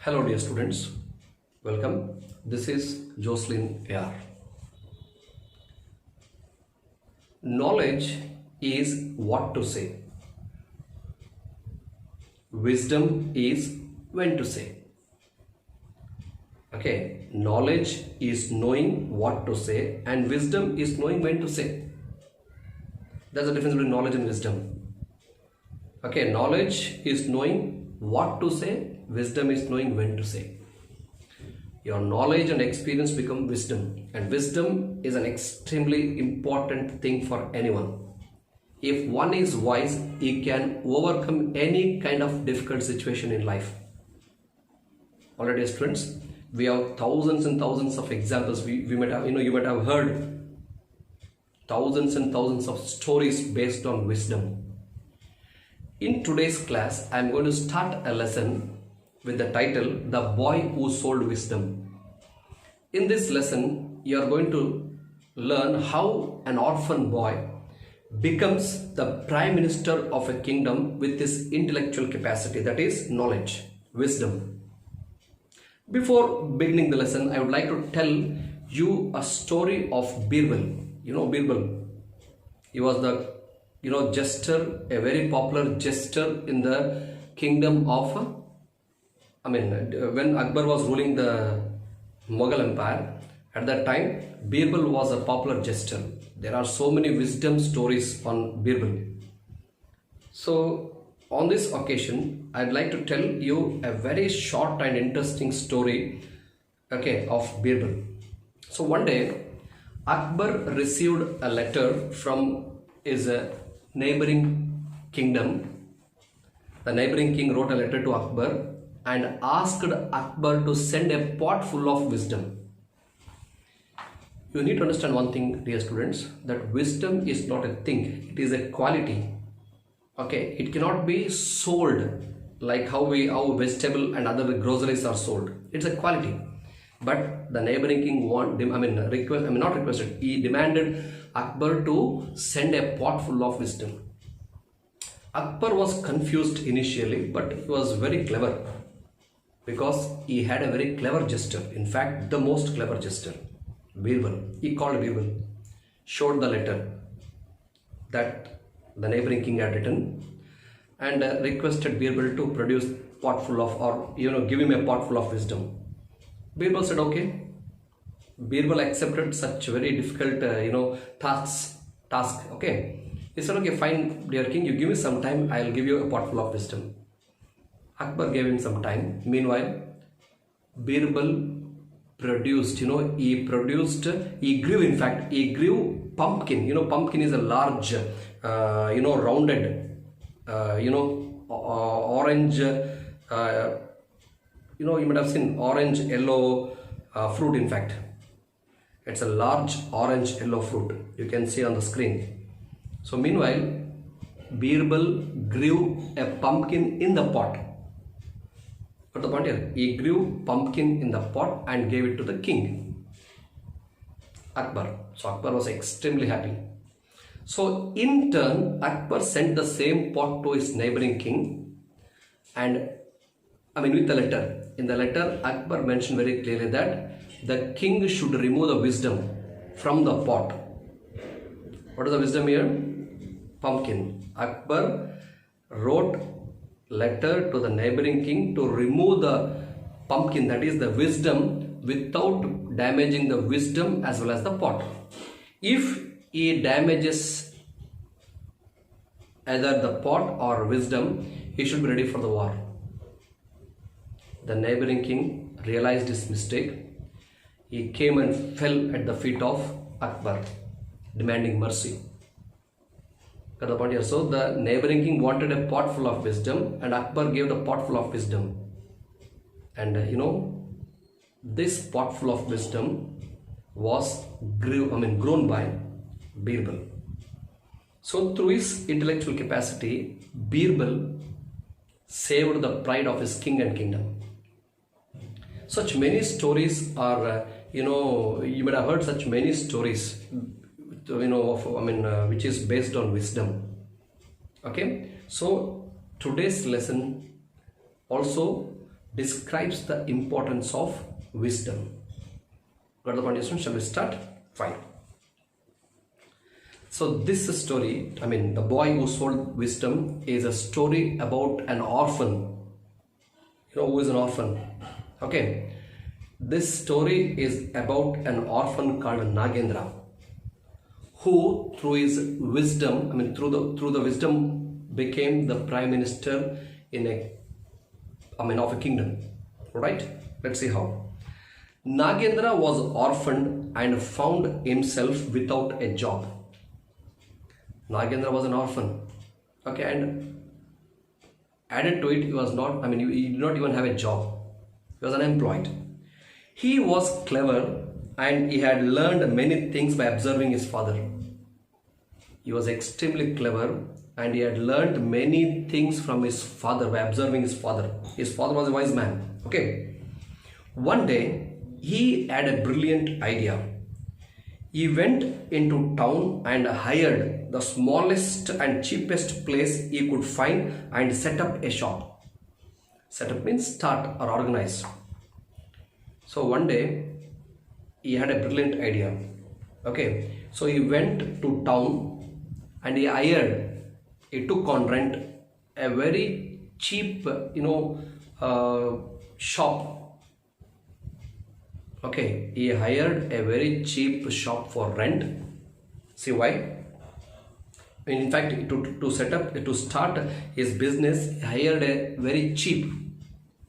Hello dear students, welcome. This is Jocelyn AR. Knowledge is what to say. Wisdom is when to say. Okay, knowledge is knowing what to say and wisdom is knowing when to say. There's a difference between knowledge and wisdom. Okay, knowledge is knowing what to say, wisdom is knowing when to say. Your knowledge and experience become wisdom, and wisdom is an extremely important thing for anyone. If one is wise, he can overcome any kind of difficult situation in life. Already, students, we have thousands and thousands of examples. We might have, you might have heard thousands and thousands of stories based on wisdom. In today's class, I am going to start a lesson with the title, The Boy Who Sold Wisdom. In this lesson, you are going to learn how an orphan boy becomes the prime minister of a kingdom with his intellectual capacity, that is knowledge, wisdom. Before beginning the lesson, I would like to tell you a story of Birbal. You know Birbal. He was the jester, a very popular jester in the kingdom of, when Akbar was ruling the Mughal Empire, at that time, Birbal was a popular jester. There are so many wisdom stories on Birbal. So, on this occasion, I'd like to tell you a very short and interesting story, of Birbal. So, one day, Akbar received a letter from his neighboring kingdom. The neighboring king wrote a letter to Akbar and asked Akbar to send a pot full of wisdom. You need to understand one thing, dear students, that wisdom is not a thing, it is a quality. Okay, it cannot be sold like how vegetable and other groceries are sold. It's a quality. But the neighboring king he demanded Akbar to send a pot full of wisdom. Akbar was confused initially, but he was very clever because he had a very clever jester. In fact, the most clever jester, Birbal. He called Birbal, showed the letter that the neighboring king had written, and requested Birbal to produce pot full of, give him a pot full of wisdom. Birbal said, okay. Birbal accepted such very difficult, task. Okay. He said, okay, fine, dear king, you give me some time, I'll give you a pot full of wisdom. Akbar gave him some time. Meanwhile, Birbal produced, he grew pumpkin. Pumpkin is a large, rounded, orange, you might have seen orange yellow fruit. In fact, it's a large orange yellow fruit, you can see on the screen. So meanwhile, Birbal grew a pumpkin in the pot. Got the point here? He grew pumpkin in the pot and gave it to the king, Akbar. So Akbar was extremely happy. So in turn, Akbar sent the same pot to his neighboring king, and with the letter. In the letter, Akbar mentioned very clearly that the king should remove the wisdom from the pot. What is the wisdom here? Pumpkin. Akbar wrote letter to the neighboring king to remove the pumpkin, that is the wisdom, without damaging the wisdom as well as the pot. If he damages either the pot or wisdom, he should be ready for the war. The neighboring king realized his mistake. He came and fell at the feet of Akbar, demanding mercy. Got the point here? So the neighboring king wanted a pot full of wisdom, and Akbar gave the pot full of wisdom. And this pot full of wisdom was grown by Birbal. So through his intellectual capacity, Birbal saved the pride of his king and kingdom. Such many stories are, you might have heard such many stories, which is based on wisdom. Okay, so today's lesson also describes the importance of wisdom. Got the point, students? Shall we start? Fine. So this story, the boy who sold wisdom, is a story about an orphan. You know who is an orphan? Okay. This story is about an orphan called Nagendra, who through his wisdom, through the wisdom, became the prime minister of a kingdom. Right? Let's see how. Nagendra was orphaned and found himself without a job. Nagendra was an orphan. Okay, and added to it, he was not, he did not even have a job. He was unemployed. He was clever and he had learned many things by observing his father. He was extremely clever and he had learned many things from his father by observing his father. His father was a wise man. Okay. One day, he had a brilliant idea. He went into town and hired the smallest and cheapest place he could find and set up a shop. Set up means start or organize. So one day, he had a brilliant idea. Okay, so he went to town and he took on rent a very cheap, shop. Okay, he hired a very cheap shop for rent. See why? In fact, to start his business, he hired a very cheap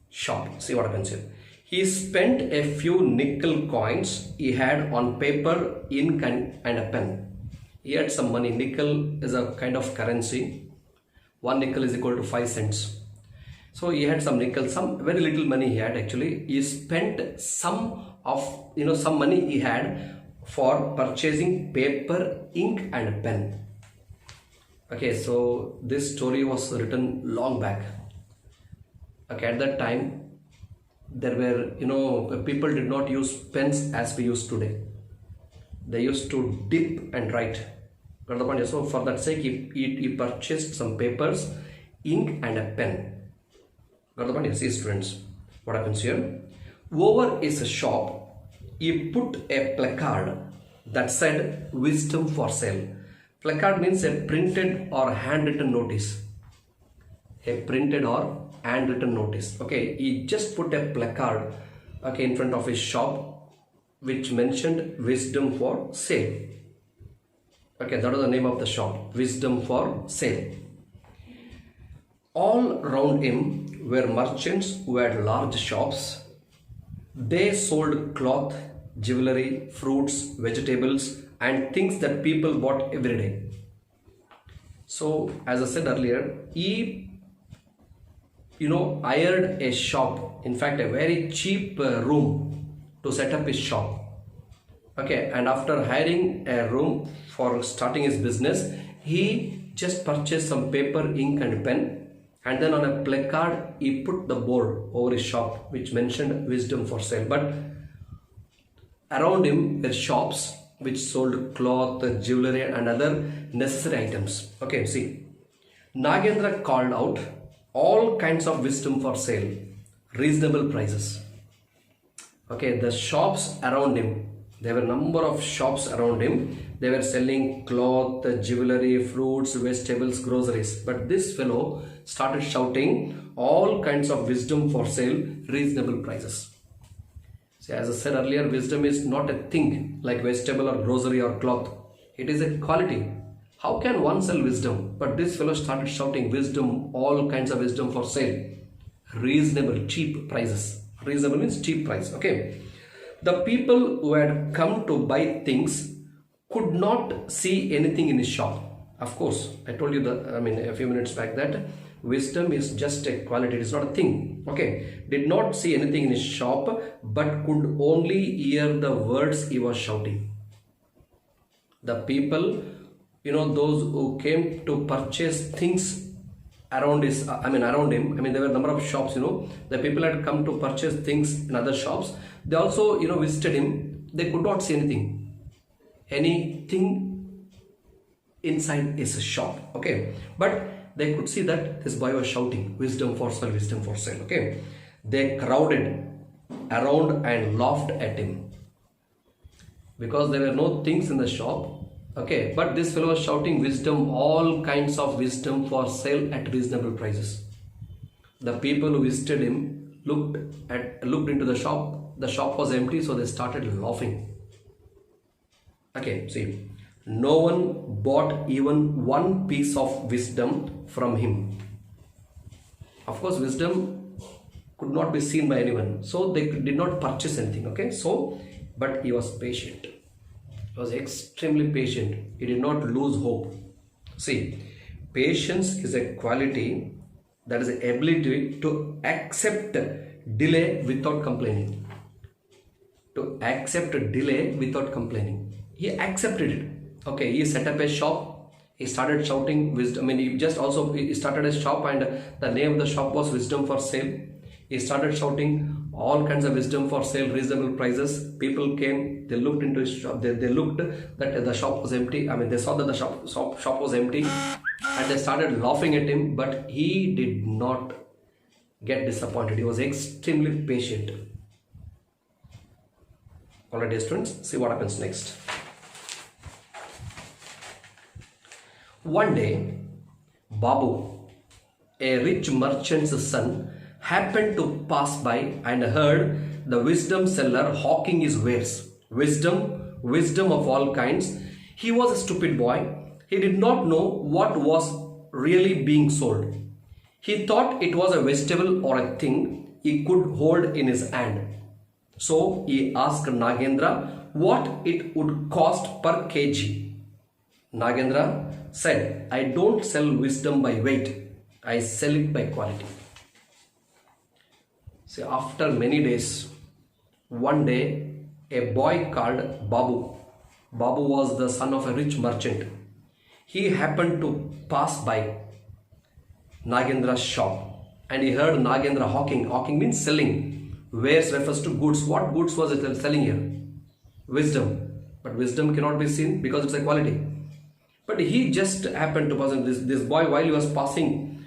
shop. See what happens here. He spent a few nickel coins he had on paper, ink and a pen. He had some money. Nickel is a kind of currency. 1 nickel is equal to 5 cents. So he had some nickel, some very little money he had actually. He spent some money he had for purchasing paper, ink and pen. Okay, so this story was written long back. Okay, at that time there were, people did not use pens as we use today. They used to dip and write. Got the point? So for that sake, he purchased some papers, ink and a pen. Got the point? See students, what happens here? Over his shop, he put a placard that said wisdom for sale. Placard means a printed or handwritten notice. A printed or handwritten notice. Okay, he just put a placard, okay, in front of his shop which mentioned wisdom for sale. Okay, that was the name of the shop, wisdom for sale. All around him were merchants who had large shops. They sold cloth, jewelry, fruits, vegetables and things that people bought every day. So as I said earlier, he hired a shop, in fact a very cheap room to set up his shop. Okay, and after hiring a room for starting his business, he just purchased some paper, ink and pen, and then on a placard he put the board over his shop which mentioned wisdom for sale. But around him were shops which sold cloth, jewelry and other necessary items. Okay, see, Nagendra called out all kinds of wisdom for sale, reasonable prices. Okay, the shops around him, there were a number of shops around him. They were selling cloth, jewelry, fruits, vegetables, groceries. But this fellow started shouting all kinds of wisdom for sale, reasonable prices. See, as I said earlier, wisdom is not a thing like vegetable or grocery or cloth. It is a quality. How can one sell wisdom? But this fellow started shouting wisdom, all kinds of wisdom for sale, reasonable, cheap prices. Reasonable means cheap price. Okay. The people who had come to buy things could not see anything in his shop. Of course, I told you a few minutes back that wisdom is just a quality, it is not a thing. Okay, did not see anything in his shop but could only hear the words he was shouting. The people, those who came to purchase things around him, there were a number of shops, the people had come to purchase things in other shops. They also, visited him. They could not see anything inside his shop. Okay, but they could see that this boy was shouting wisdom for sale, wisdom for sale. Okay, They crowded around and laughed at him because there were no things in the shop. Okay, but this fellow was shouting wisdom, all kinds of wisdom for sale at reasonable prices. The people who visited him looked into the shop. The shop was empty, so they started laughing. Okay, see, no one bought even one piece of wisdom from him. Of course, wisdom could not be seen by anyone, so they did not purchase anything. Okay, so but he was patient. He was extremely patient. He did not lose hope. See, patience is a quality, that is the ability to accept delay without complaining. To accept delay without complaining. He accepted it. Okay, he set up a shop. He started shouting wisdom. I mean, he started a shop, and the name of the shop was Wisdom for Sale. He started shouting all kinds of wisdom for sale, reasonable prices. People came, they looked into his shop, they looked that the shop was empty. I mean, they saw that the shop was empty, and they started laughing at him, but he did not get disappointed. He was extremely patient. Alright, students, see what happens next. One day, Babu, a rich merchant's son, happened to pass by and heard the wisdom seller hawking his wares. Wisdom of all kinds. He was a stupid boy. He did not know what was really being sold. He thought it was a vegetable or a thing he could hold in his hand. So he asked Nagendra what it would cost per kg. Nagendra said, I don't sell wisdom by weight. I sell it by quality. See, after many days, one day, a boy called Babu. Babu was the son of a rich merchant. He happened to pass by Nagendra's shop, and he heard Nagendra hawking. Hawking means selling. Wares refers to goods. What goods was it selling here? Wisdom. But wisdom cannot be seen because it's a quality. But he just happened to pass. This boy, while he was passing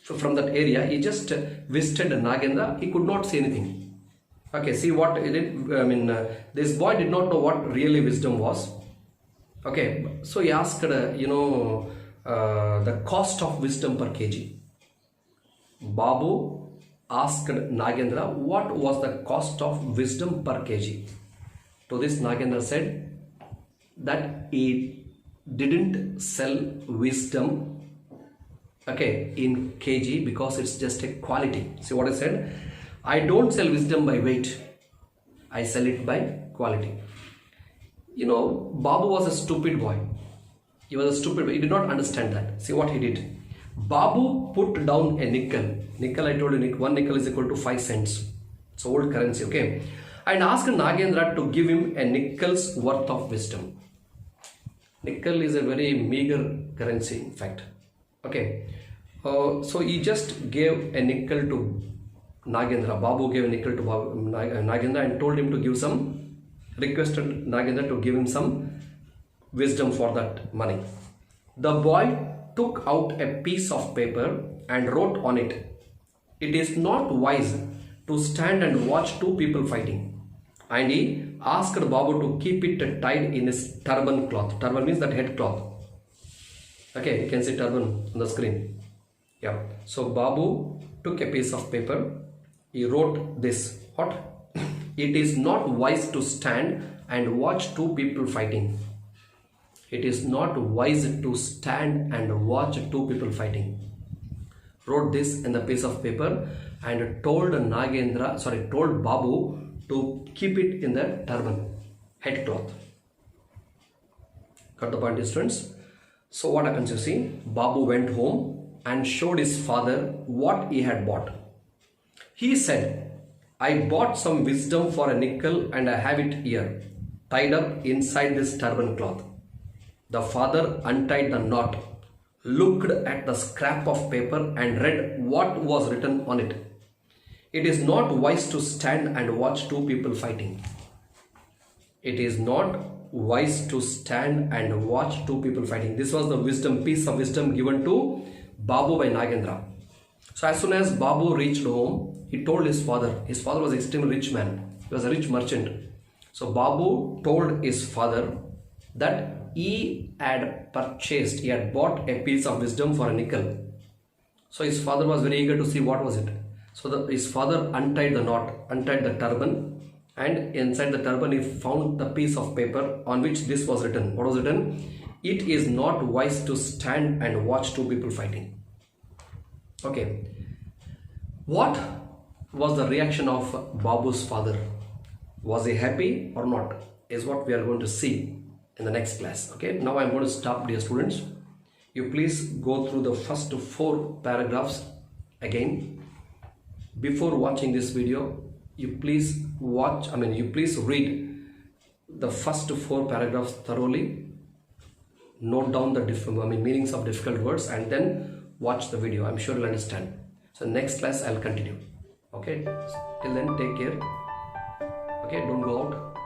from that area, he just visited Nagendra. He could not see anything. Okay, see what he did. I mean, this boy did not know what really wisdom was. Okay, so he asked, the cost of wisdom per kg. Babu asked Nagendra what was the cost of wisdom per kg. To this, Nagendra said that he didn't sell wisdom, okay, in kg because it's just a quality. See what I said? I don't sell wisdom by weight. I sell it by quality. Babu was a stupid boy. He was a stupid boy. He did not understand that. See what he did. Babu put down a nickel. Nickel, I told you, one nickel is equal to 5 cents. It's old currency, okay? And asked Nagendra to give him a nickel's worth of wisdom. Nickel is a very meager currency, in fact. Okay. So he just gave a nickel to Nagendra. Babu gave a nickel to Nagendra and told him to give requested Nagendra to give him some wisdom for that money. The boy took out a piece of paper and wrote on it, "It is not wise to stand and watch two people fighting." And he asked Babu to keep it tied in his turban cloth. Turban means that head cloth. Okay, you can see turban on the screen. Yeah. So Babu took a piece of paper. He wrote this. What? It is not wise to stand and watch two people fighting. It is not wise to stand and watch two people fighting. Wrote this in the piece of paper and told Babu to keep it in the turban, head cloth. Got the point, students? So what happens, you see? Babu went home and showed his father what he had bought. He said, I bought some wisdom for a nickel and I have it here, tied up inside this turban cloth. The father untied the knot, looked at the scrap of paper and read what was written on it. It is not wise to stand and watch two people fighting. It is not wise to stand and watch two people fighting. This was the piece of wisdom given to Babu by Nagendra. So as soon as Babu reached home, he told his father. His father was an extremely rich man. He was a rich merchant. So Babu told his father that he had bought a piece of wisdom for a nickel. So his father was very eager to see what was it. So his father untied the knot, untied the turban, and inside the turban he found the piece of paper on which this was written. What was written? It is not wise to stand and watch two people fighting. Okay. What was the reaction of Babu's father? Was he happy or not? Is what we are going to see in the next class. Okay. Now I am going to stop, dear students. You please go through the first 4 paragraphs again. Before watching this video, you please read the first 4 paragraphs thoroughly. Note down the meanings of difficult words and then watch the video. I'm sure you'll understand. So next class I'll continue. Okay. Till then, take care. Okay. Don't go out.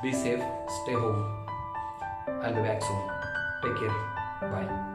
Be safe. Stay home. I'll be back soon. Take care. Bye.